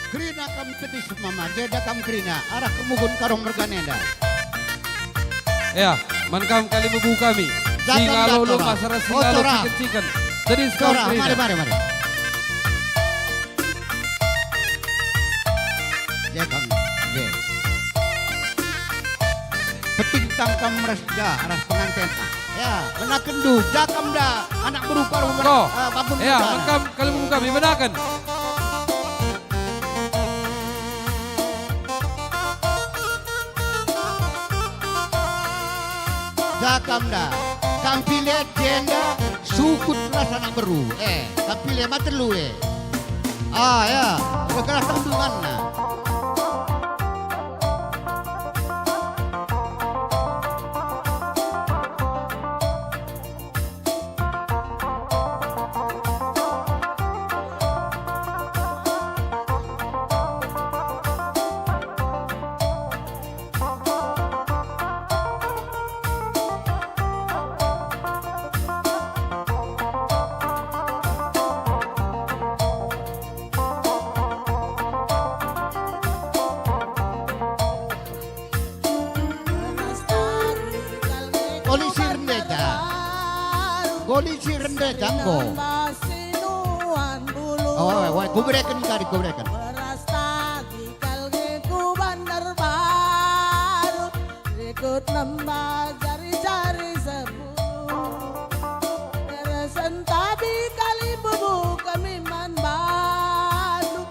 Krina kam pedis mama, jeda kam krina, arah kemugun karong merganenda. Ya, mankam kali bubu kami. Zakam Singalo lo datora. masalah singalo Tora. chicken. Tadi Tora, sekarang mari. Ya kam, ya. Peting tangkam resda, arah pengantin. Ya, kena kendu, jakam dah, anak berupa rumah. Kok? Babun Ya, muda. mankam kali bubu kami benakan. Jakam dah, kampile jenda, sukut rasa anak beru. Kampile matelu ya, kekeras tandungan nah. Polisi rendah janggo. Oh, kuberekan kali kuberekan. Beras tagi kalge ku bandar baru ikut nambah jari-jari 10 beresan tabi kali bubu kami man baru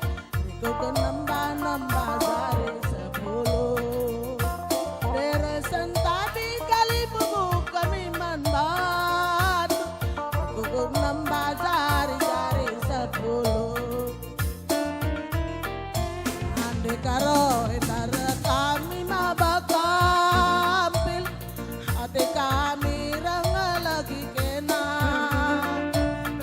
ikut nambah jari 10 beresan tabi kali bubu kami man baru ikut nambah jari-jari 10 karo itara kami mabakampil ate kami rang lagi kena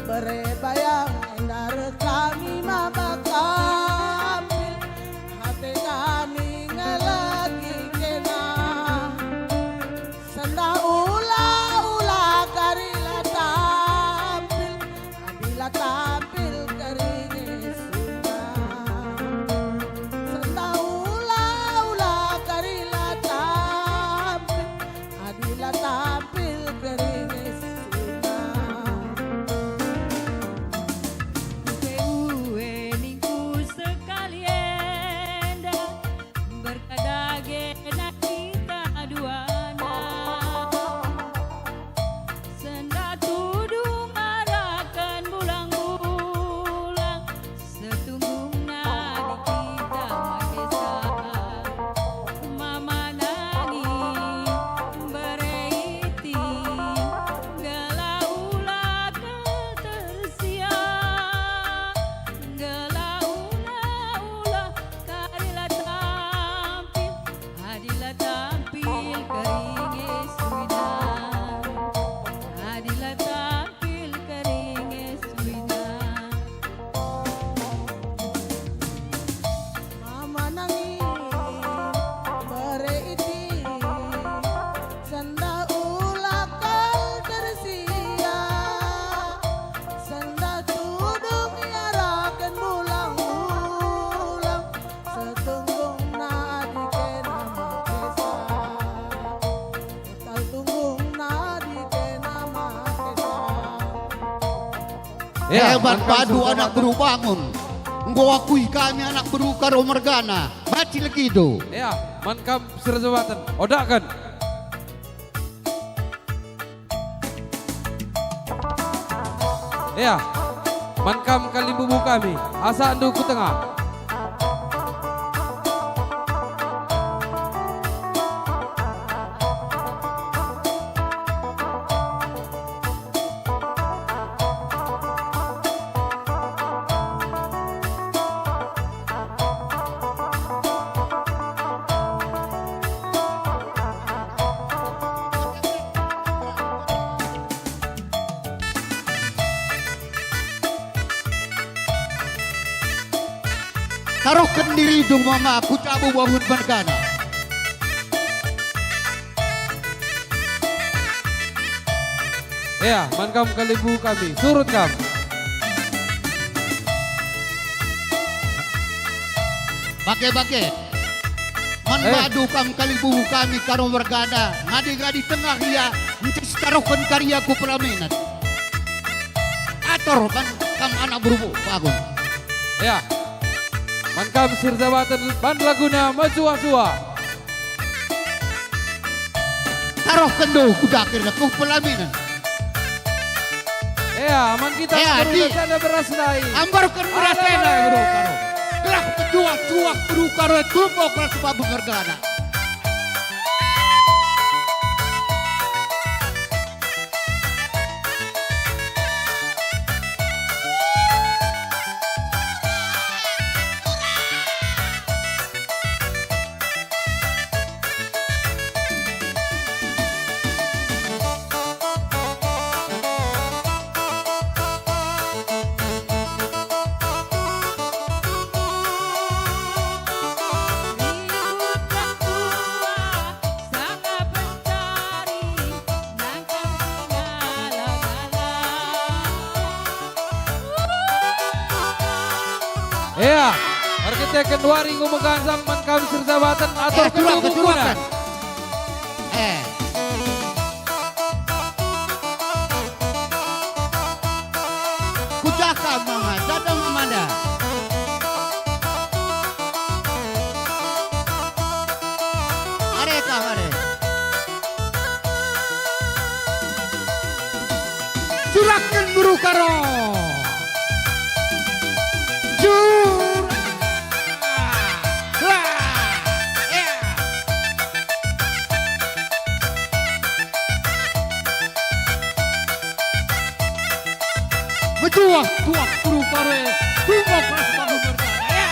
berebayang itara kami mabakampil ate kami lagi kena senda ula karila tampil adila tampil karinges tampil keringes Ningku sekalian dan berkadage enak kita aduana senda tudung arakan bulang-bulang setunggungna di kita magesa mama nani bereiti galaula tersia galaula karila tampil adila tampil keringes winan adila tampil keringes winan mama nangis bereiti senda ulakal tersia senda tudung yarakan bulang-bulang setunggung nadi kena makesa tal tunggung nadi kena makesa Hebat padu anak beru bangun. Engkau akui kami anak beru karo mergana. Baci lagi itu. Ya, mankam serjawatan. Odakan. Ya, mankam kali bubu kami. Asa andu ku tengah. Taruhkan diri dong mama, aku cabu bangun mergana. Ya, mankam kali bubu kami. Surut kam. Bake-bake. Manbadu kam kalibu kami karo wargana. Ngadi-ngadi tengah ya. Ncis taruhkan karyaku pelaminan. Ator kan kam anak berubu bangun. Ya. Mankam Sirzawatan Ban Laguna Majua-Sua. Taruhkan do kudakir ku pelaminan. Ya, man kita Di. sana beras naik. Ambarkan merasena bro karo. Gerak pejuang cuak bro karo tumpok kelas sebab bergana. Ribut berdua sangat mencari nangkang segala-gala. Ya, arsitek kendua ringu megansang Mankam Sirzawatan atau curang kedua kecurangan. bukuna. Kujaka mama, datang mamanda. Are ka are. Curahkan buru karo. Curah. Wah. Ya. Betuah, tuak buru karo. Tunggu kelas bangun bergana. Ya.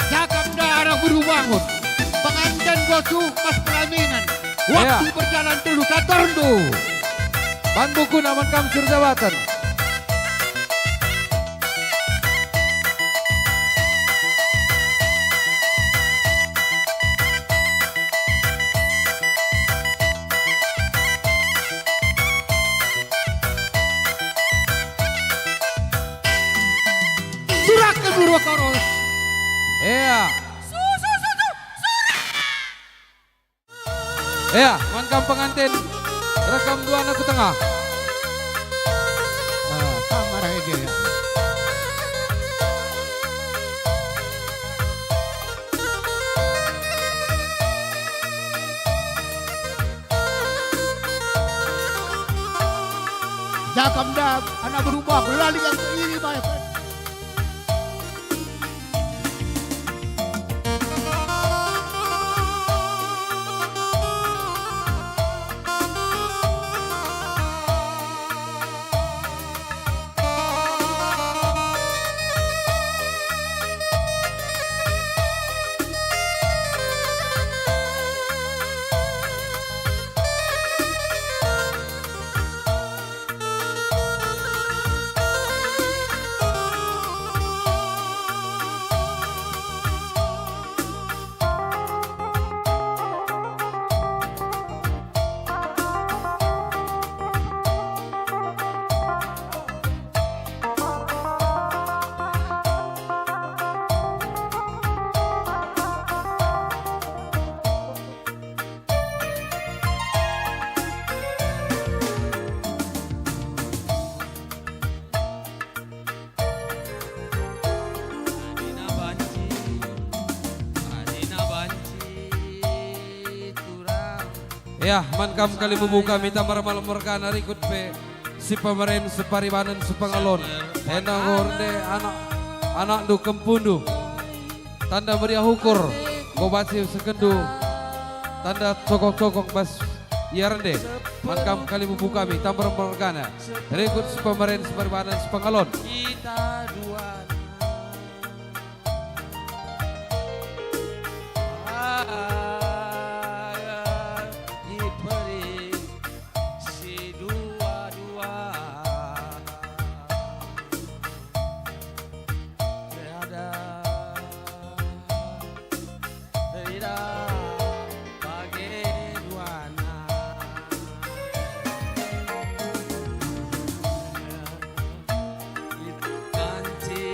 Jakam darah buru bangun. Pengantin gosu pas pelaminan. Waktu Ya. berjalan dulu katorndo. Ban bukuna Mankam Sirzawatan. Curahkan buru karo. Ya. Ya, Mankam pengantin rekam dua anak ke tengah. Kamar aja ya. Jakam dah anak berubah berlari yang ini baik. Ya, Mankam Kalibubu kami tamar malam merkana rikut pe si pemeren separibanan sepangalon. Enang horde anak du kempundu. Tanda meriah hukur gobasi sekendu. Tanda cokok-cokok bas yarende. Mankam Kalibubu kami tamar merkana rikut si pemeren separibanan sepangalon. Kita dua diberi si dua-dua tiada bagi duana kita ganti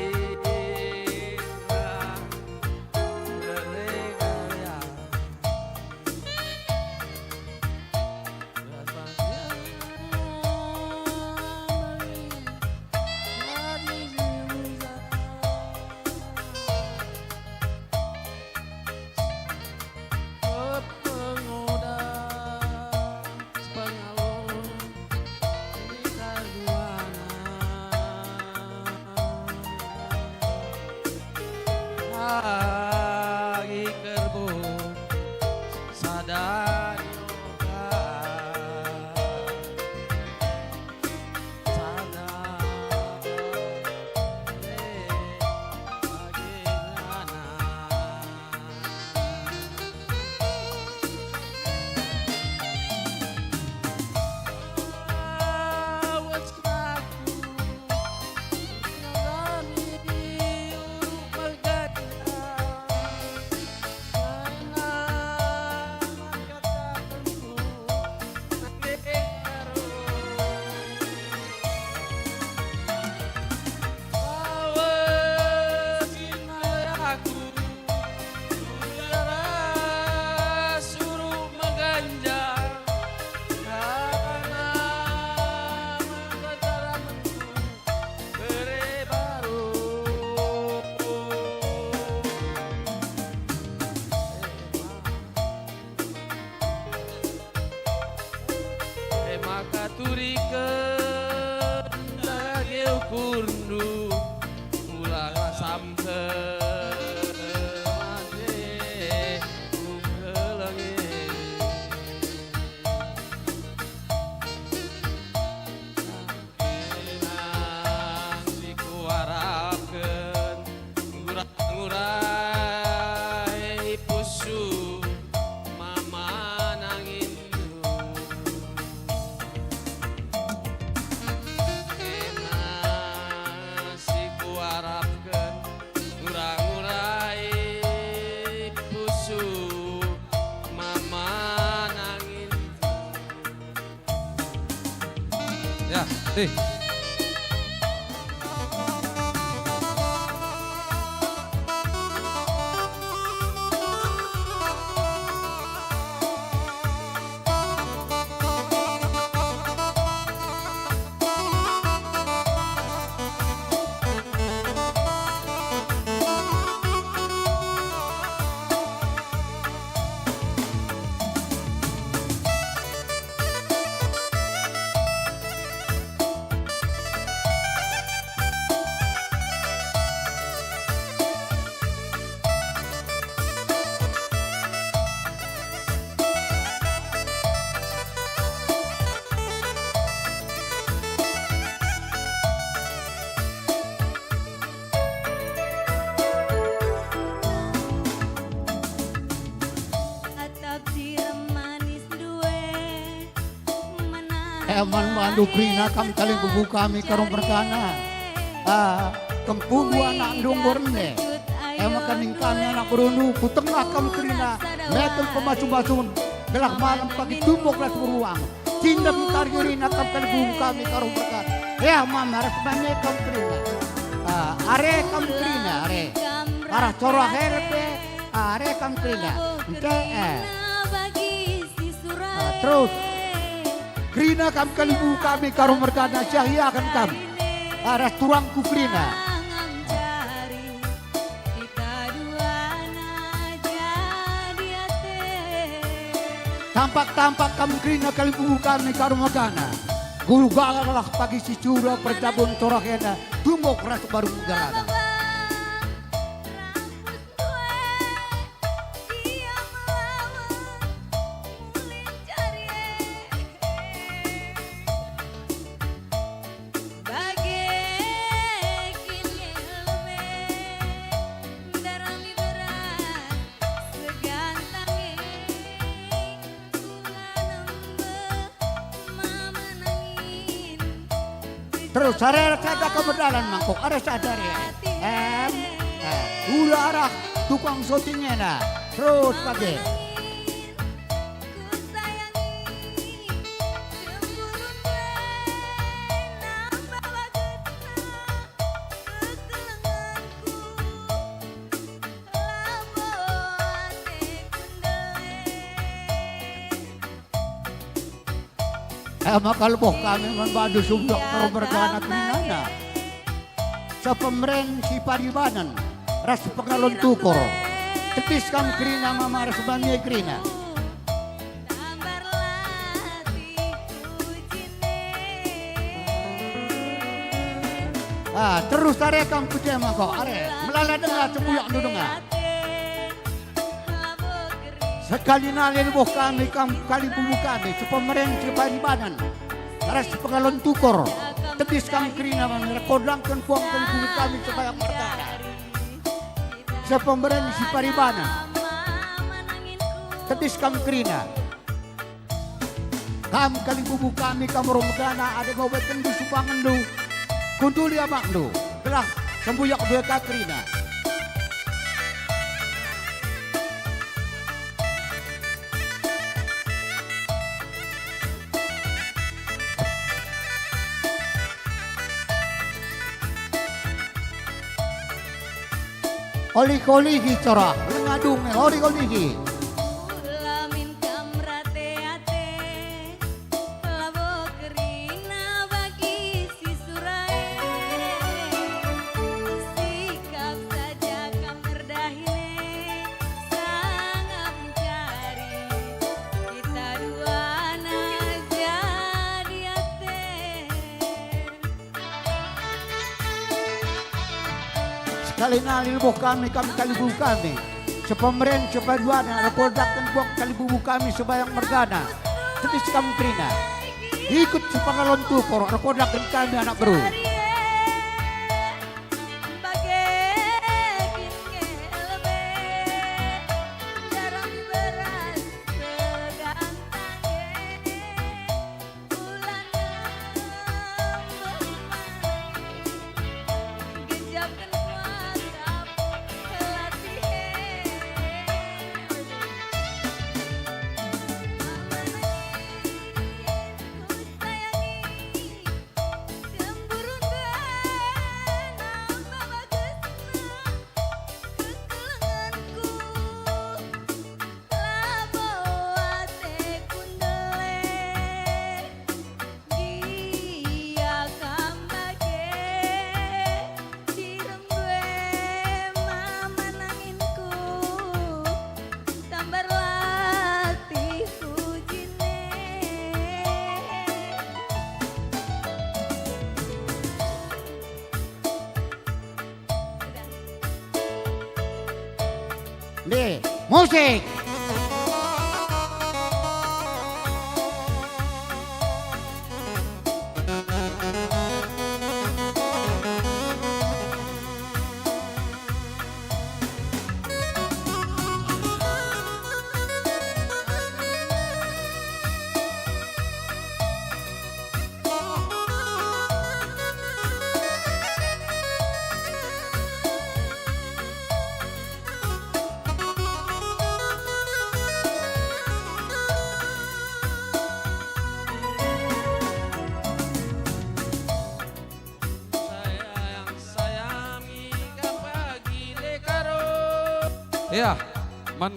murndu ulah sampe mane mungkelange nang dikuarapkeun ngurai pusu mama nangin si kuarapkeun ngurang-ngurai pusu mama nangin Ya, deh. Atap siram manis duwe Eman mandu krina kam kali bubu kami karong berkana. Kempugu anak dunggorne. Eman kaning kami anak berundu kutengah kam krina. Mekel pemacu-macun. Gelah malam pagi tumbuk las beruang. Cindem kargirina kam kali bubu kami karong berkana. Ya mama harus banyak kam krina. Are kam krina are. Arah corah herpe. Are kam krina. Ente terus krina kam kalibu kami karung merkana cahaya kan kam arah turangku krina tampak kam krina kalibu kami karung merkana gulu galah pagi si cura percabun corakena tumbok ras baru garana terus sarel kata kebedalan mangkok ada sadar ya ulah arah tukang syutingnya nah terus pagi makalboh kami membadu subdok karo bergana krinana sa pemren si paribanan ras pengalon tukor tepis kam krina mama ras banye krina terus are kam kujema kok are melala dengar cebuyak nu dengar sekali nalin boh kami kali bubu kami sepemeren separibanan ras pengalon tukor tebis kami krina merekodangkan puang kali bubu kami supaya perkara sepemeren separibanan tebis kami krina kali bubu kami romegana ada ngobet kendu supangendu kunduli amakdu telah sembuyak dua kakrina Oli-olihi corah, lengadung oli-olihi. Ulamin kamrate ate labo kerina bagi si surai sikap saja kamerdahine sangat mencari kita dua anak jadi ate salina libuh kami kalibu kami. Sepemeren sepaduana rekordakan buang kalibu kami sebayang mergana. Tetis kami terina. Ikut sepangalon tu porok rekordakan kami anak bro. Nih, musik. Ya, man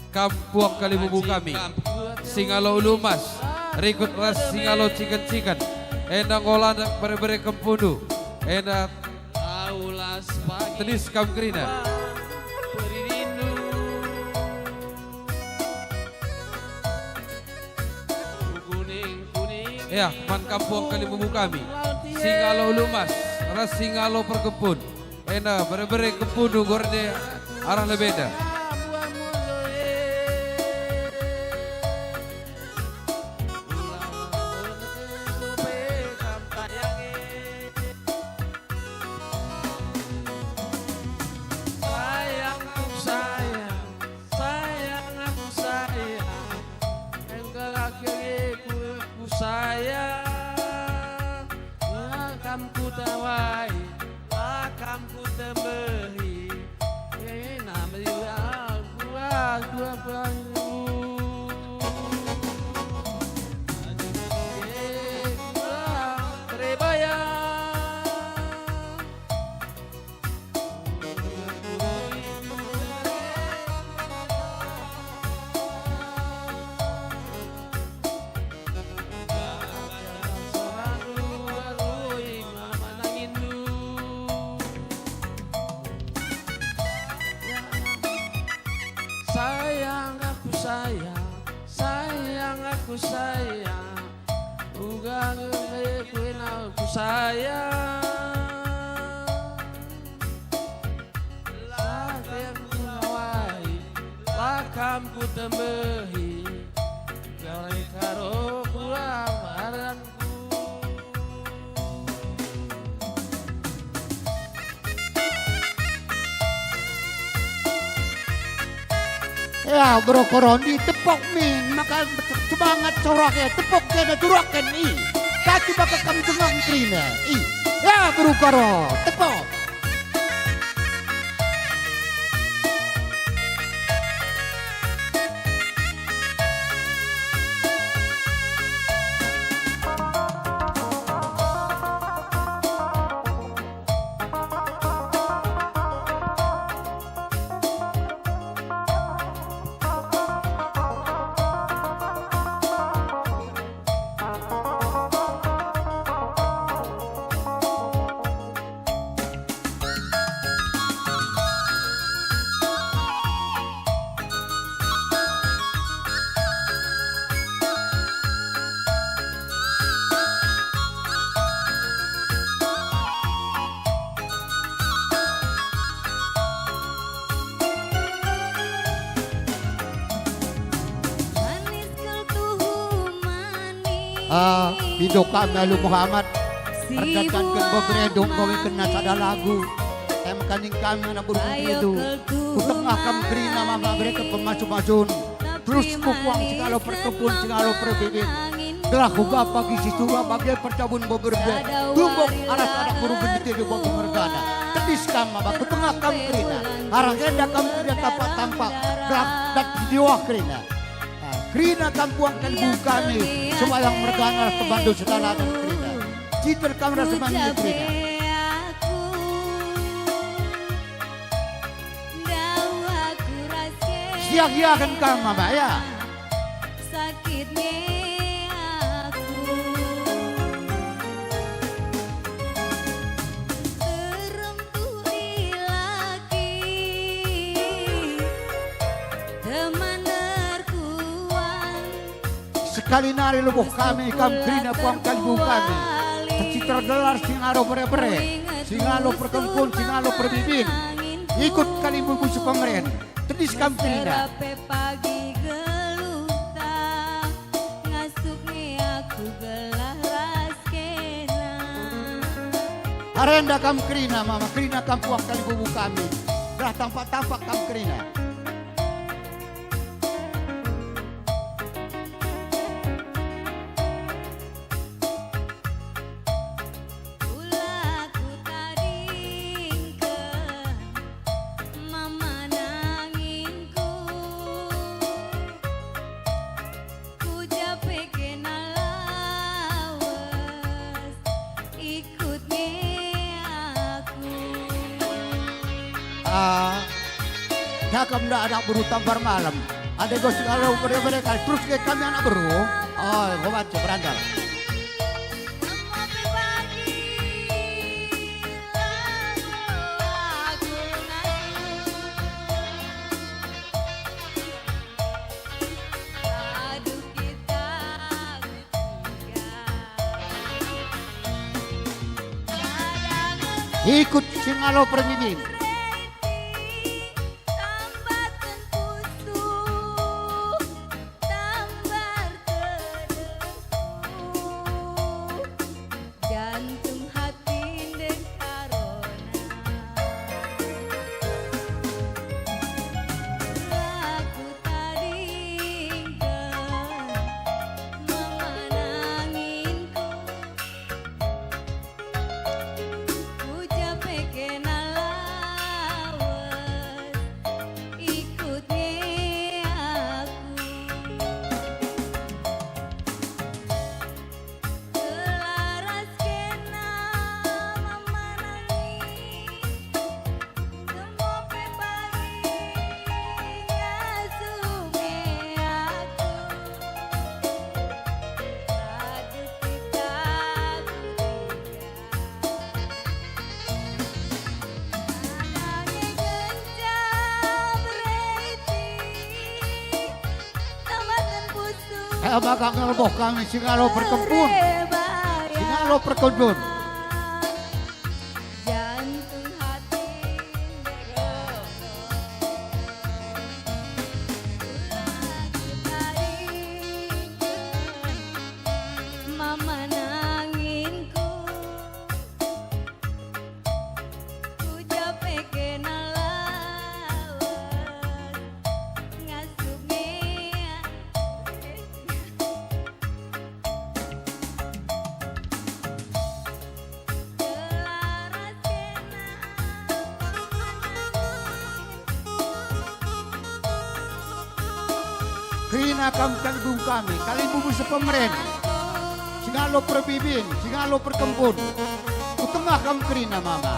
kampung kalibubu kami. Singalo ulumas, rikut ras singalo cikan-cikan. Endang olah bere-bere kempudu. Endang Aulas pagi tenis kamkrina. berindu kuning-kuning Ya, man kampung kalibubu kami. Singalo ulumas, ras singalo perkebun. Endang bere-bere kempudu gorde arah lebeda. Kamku tawai, kamku tembehi, nama dia gua baru. Berbaya. Sayang aku sayang, sayang aku sayang, uga ngekuin aku sayang. Lakam ku nawai, lakam ku tembehi, garai karo kurang baranku. Ya bro koroni tepok min maka semangat coraknya tepok kena turakan i kaki bakal kamu dengang trina i ya bro koro tepok. Hidup kami lalu Muhammad Perdakan ke beberedong kami kena sada lagu kaning kami anak burung itu kutengah kami beri nama mereka pemacu-macun terus kukuang segala perkebun segala perbibit telah kuga pagi situa bagai percabun beberbe tumbuk anak-anak burung bendit itu bawa mergana tedis kami kutengah kami kerina arang renda kami kerina tampak dan jiwa kerina kerina kampuang kalbu kami semayang mergana kebandu sedalanan kerina citer kami rasa mandi kerina siang-siangkan kami mama ya sakitnya aku terempuhi lagi teman terkuat sekali nari lubuh kami kerina puang kalbu kami citer gelar singalo pere-pere singalo perkempun singalo perbibin ikut kali buku sepemeren tedis kami kerina Serape pagi geluta ngasuknya aku gelah raskena arenda kami kerina mama kerina kampuang kali bubu kami dah tampak-tampak kami kerina Ulaku taringkeun mama nanginku ku jape kena lawas ikutnya aku Jakam dah anak buru tambar malam ada gos kalau mereka terus ke kami anak buru oh gobat berandal Ngopi pagi lagu aduh kita bertiga ikut singalo permibin tambakan pusu tambar terdesu jantung hati deng karona laku taringkeun mama nanginku ku jape kena lawas ikutnya aku selaras kena mama nangis semope pagi ngasume aku aduh kita anangnya gencam reti tambahkan pusu bakal ngeloboh kami singalo perkempun singalo perkebun jantung hati mama nanginku ku jape kena lawas ngasuknya selaras kena kerina kami kalbu kami kali bubu sepemeren singalo perbibin singalo perkempun kutengah kami kerina mama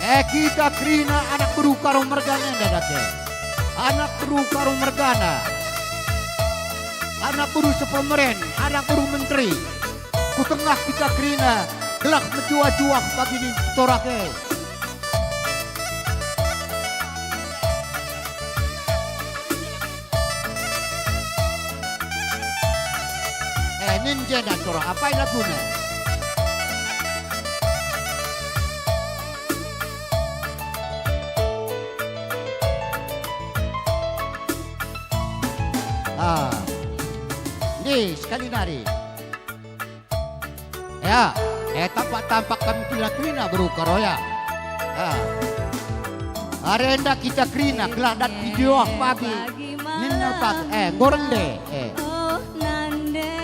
Kita krina anak beru karo mergana dadake. Anak beru karo mergana. Anak beru sepemeren, anak beru menteri. Kutengah kita krina gelak menjuak-juak pagi di torake. Ninja dan torok apa yang lagunya? Nih sekali nari. Ya, tampak kami krina beru karoya. Arenda kita krina geladat video pagi. Ninna tak goreng deh. Oh nande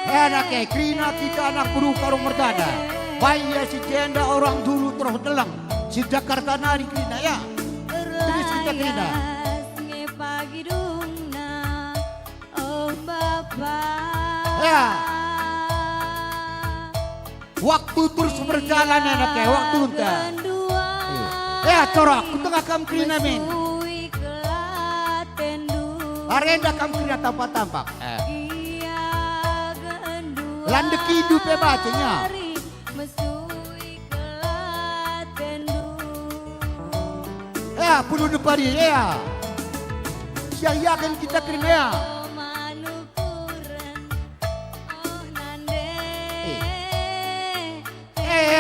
Anak krina kita anak beru karo mergana. Bayi si jenda orang dulu terus delang. Si Jakarta nari krina ya. Terus kita krina. nge pagi dungna oh bapak Ya. Waktu terus berjalan anaknya, waktu entah. Ya corak, kutengah kam krina min. Arenda kam krina tampak-tampak. Landek hidup ya bacanya. Ya, puluh depari ya. Siayakan kita krina ya.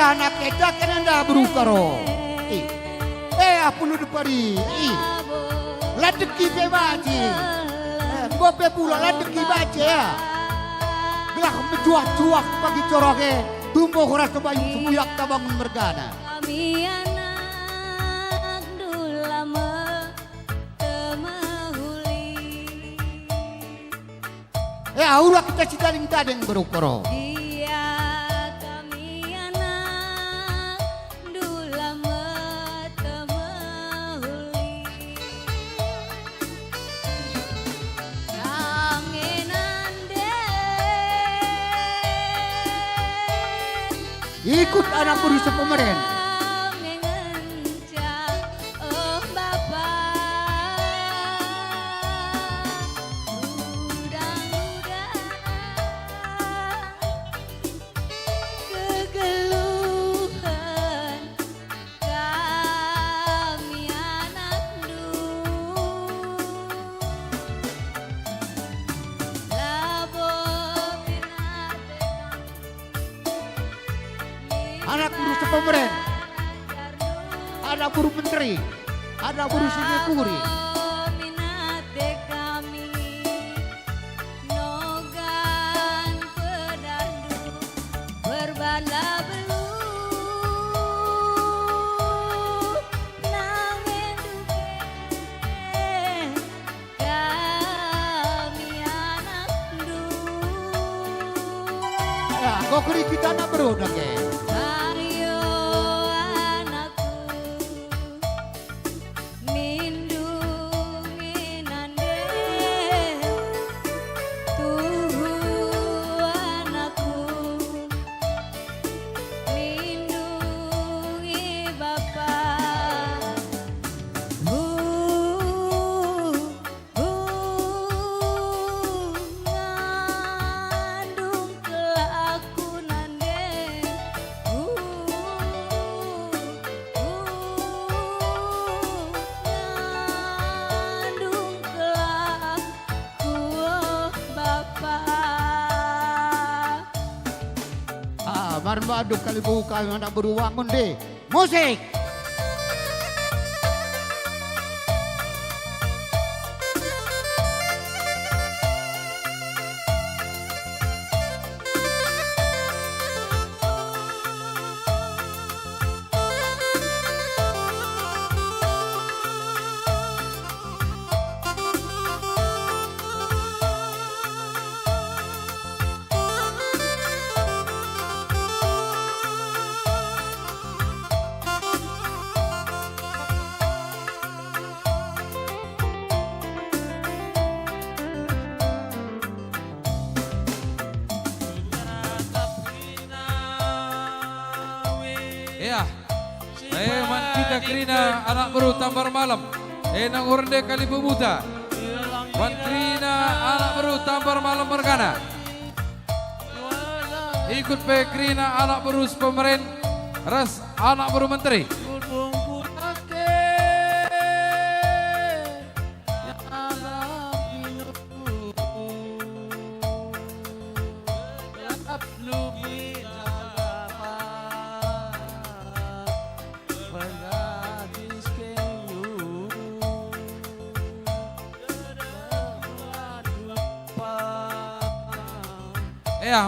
Anak kita kan anda berukaro. Puluh depari. Ladeki bebaji. Gope pula ladeki baca ya. Gelak menjuak-juak pagi coroke. Tumbuh ras kebayu semuyak tabangun mergana. Kami anak dulama temahuli. Ya ulah kita cidaling tadeng berukaro. Dia kami anak dulama temahuli. Kangenande Ikut anak berusaha pemeren. mengencang oh bapak udang-udang kegeluhan kami anak labo Anak berusaha pemeren. Anak buru menteri. Anak berusaha nyekuri. minate kami nogan pedandu berbala belu nangen duke kami anak Ya, kau kuri kita anak beru dake. ayo anakku lindungi nande tuhu anakku lindungi bapak ngandung kelaku nande ngandung kelaku bapak Marmadu kali buka anak beruang deh. Musik. kita Krina anak baru Tambar Malam. Enang Orde Kalipemuda. Wan Krina anak baru Tambar Malam Mergana. Ikut pe Krina anak baru Pemeren. Ras anak baru Menteri.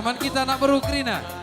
Man kita anak baru Krina.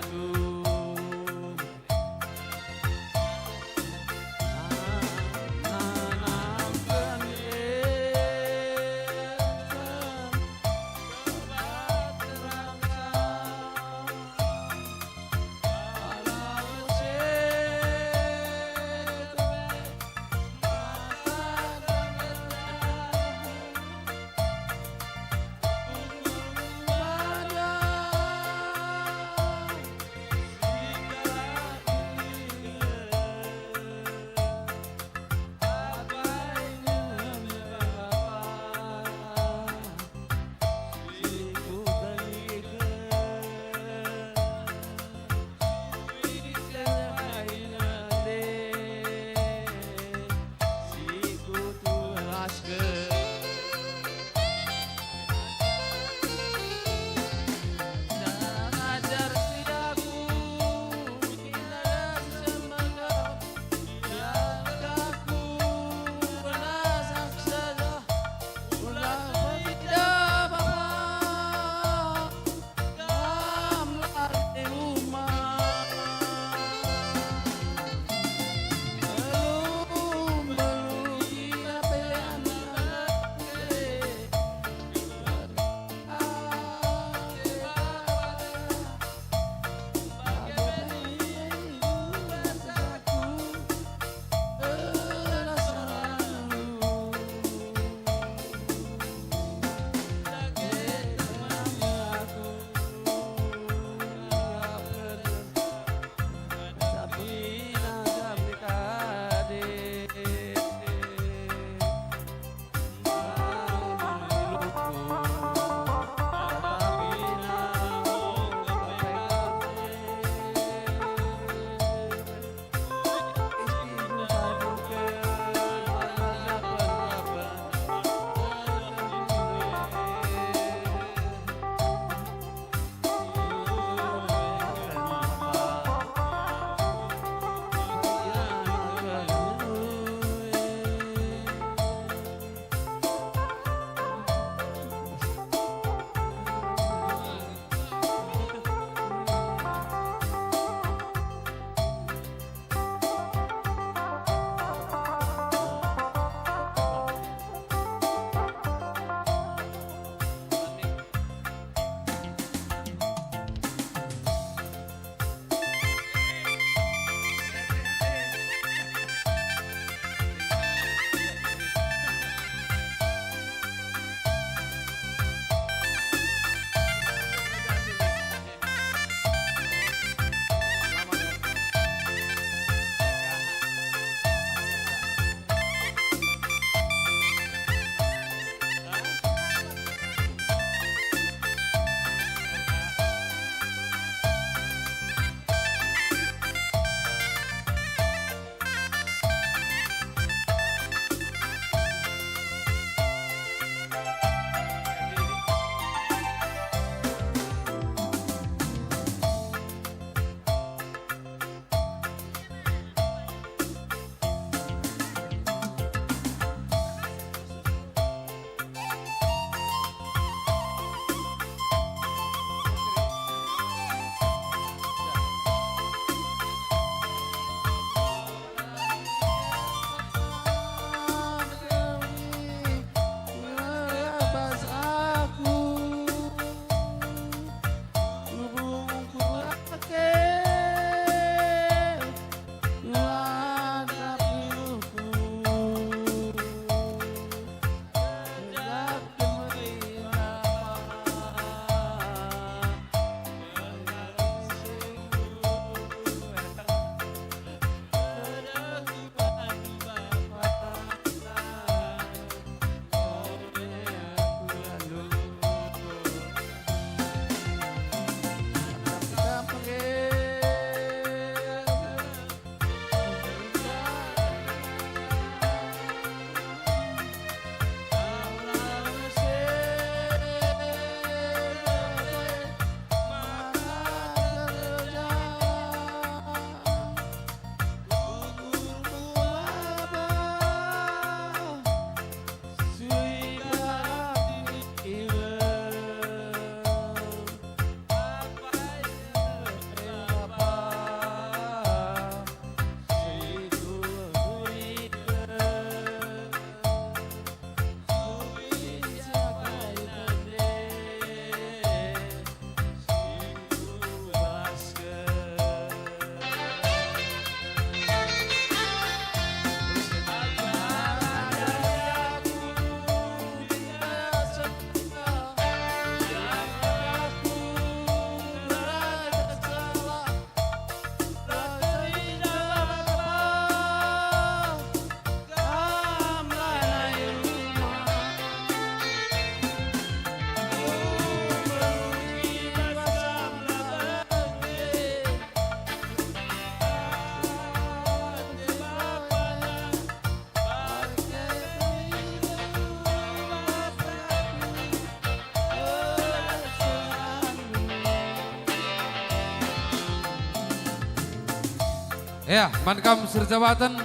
Ya, mankam serjabatan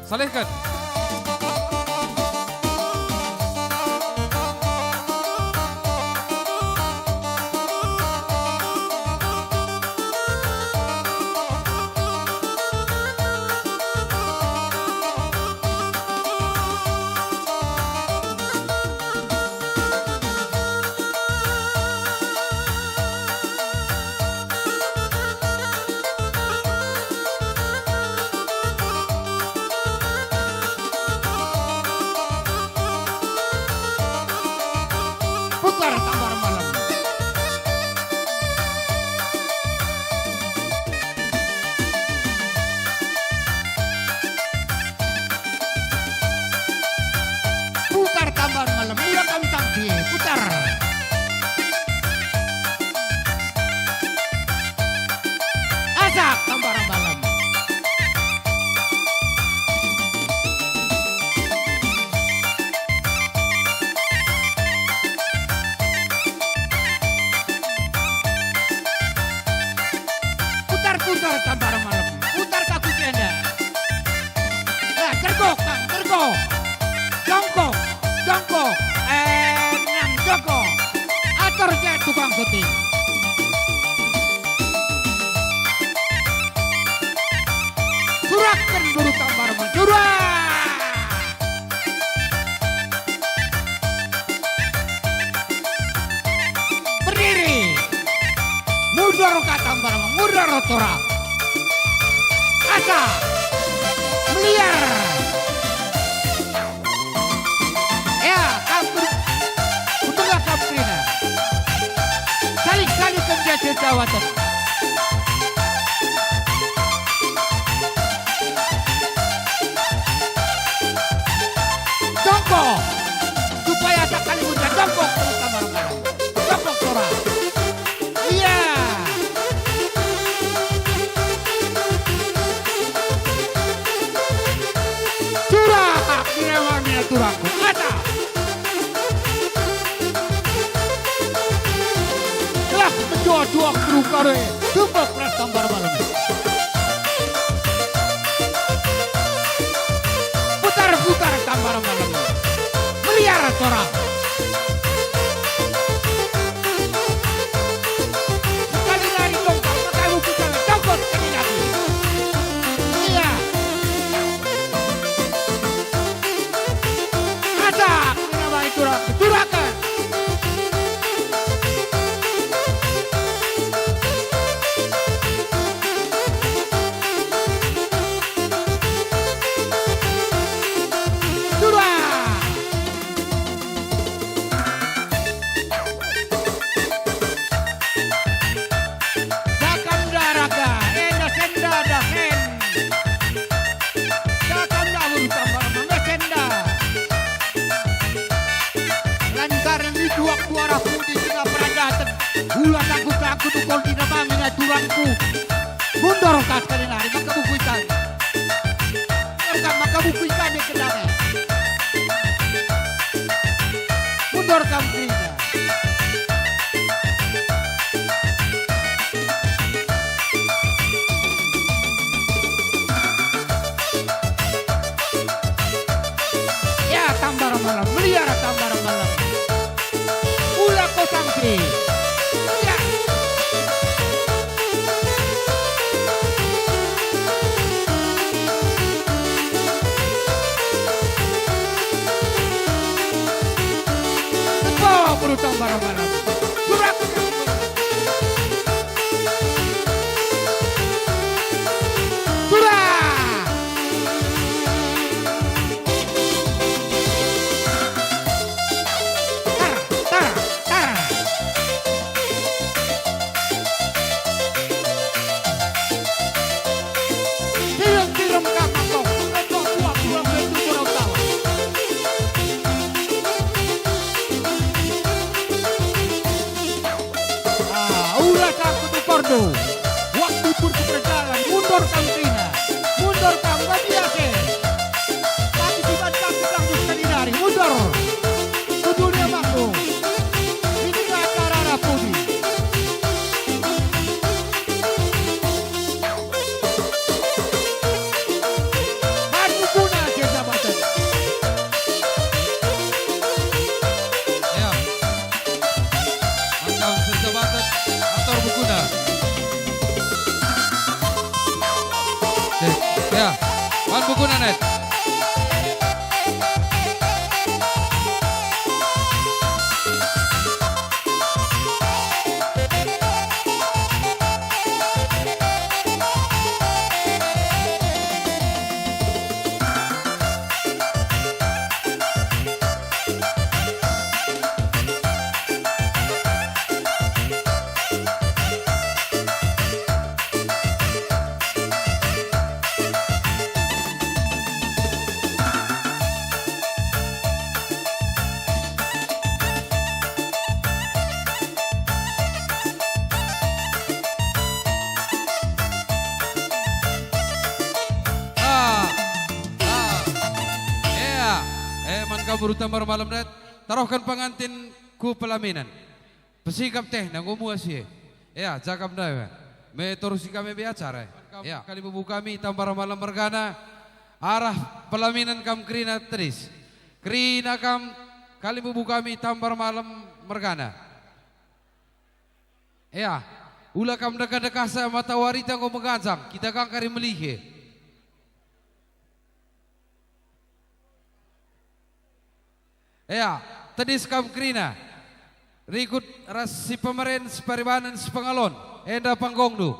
salihkan. Putar tambar malam. Putar tambar malam. Mula kami tangki. Putar. Asak tambar malam. Putar tambar malam. Putar kaku janda. Ya, gergok, Kang, gergok. Jongkok, jongkok. Nyam jongkok. Atur je tukang syuting. Surakkan dulu tambar malam. Surak. Berdiri. Mundur ke tambar malam. Mundur torak. Asa meliar ya kamu utunglah kaprina kali-kali menjadi jawatan jongkok supaya sekali mudah jongkok terutama jongkok tora iya. Turangku ada telah menjual-jual kerukare tembak beras tambar malam putar-putar tambar malam meliar corang sekali lari jongkok maka ibu putar jongkok sekali lagi iya. Turakan. Dakam daraga, ena senda dahen. Dakam damur tambah senda. Lantaran itu waktu arah putih tengah perajatan Ulah takut-takut ukol di namanya turangku Mundur kas kali nari maka buku ikan maka buku ikan di kendangnya Mundur kamu kerina Ya tambar malam, melihara tambar malam Ulah kau sangkri Ya Tengok buru tambar malam Surat Surat Waktu pun berjalan, mundur kamu Trina, mundur kamu gak biasa. Tapi tiba kamu langsung sekali dari, mundur. Ke dunia makhluk. Ini gak acara Rapudi. nanet. Kaburu tambar malam net, taruhkan pengantin ku pelaminan. Pesikap teh nang umuasi. Ya, cakap na. Me torusi kami biacara. Ya, kali bubu kami tambar malam mergana arah pelaminan kam krina tris. Krina kam kali bubu kami tambar malam mergana. Ya, ula kam dekat-dekat sa mata warita ngo mengancam, kita kang kari melihe. Ya, tadis kam krina. Rikut ras si pemeren, si paribanan, si pengalon. Enda panggongdu.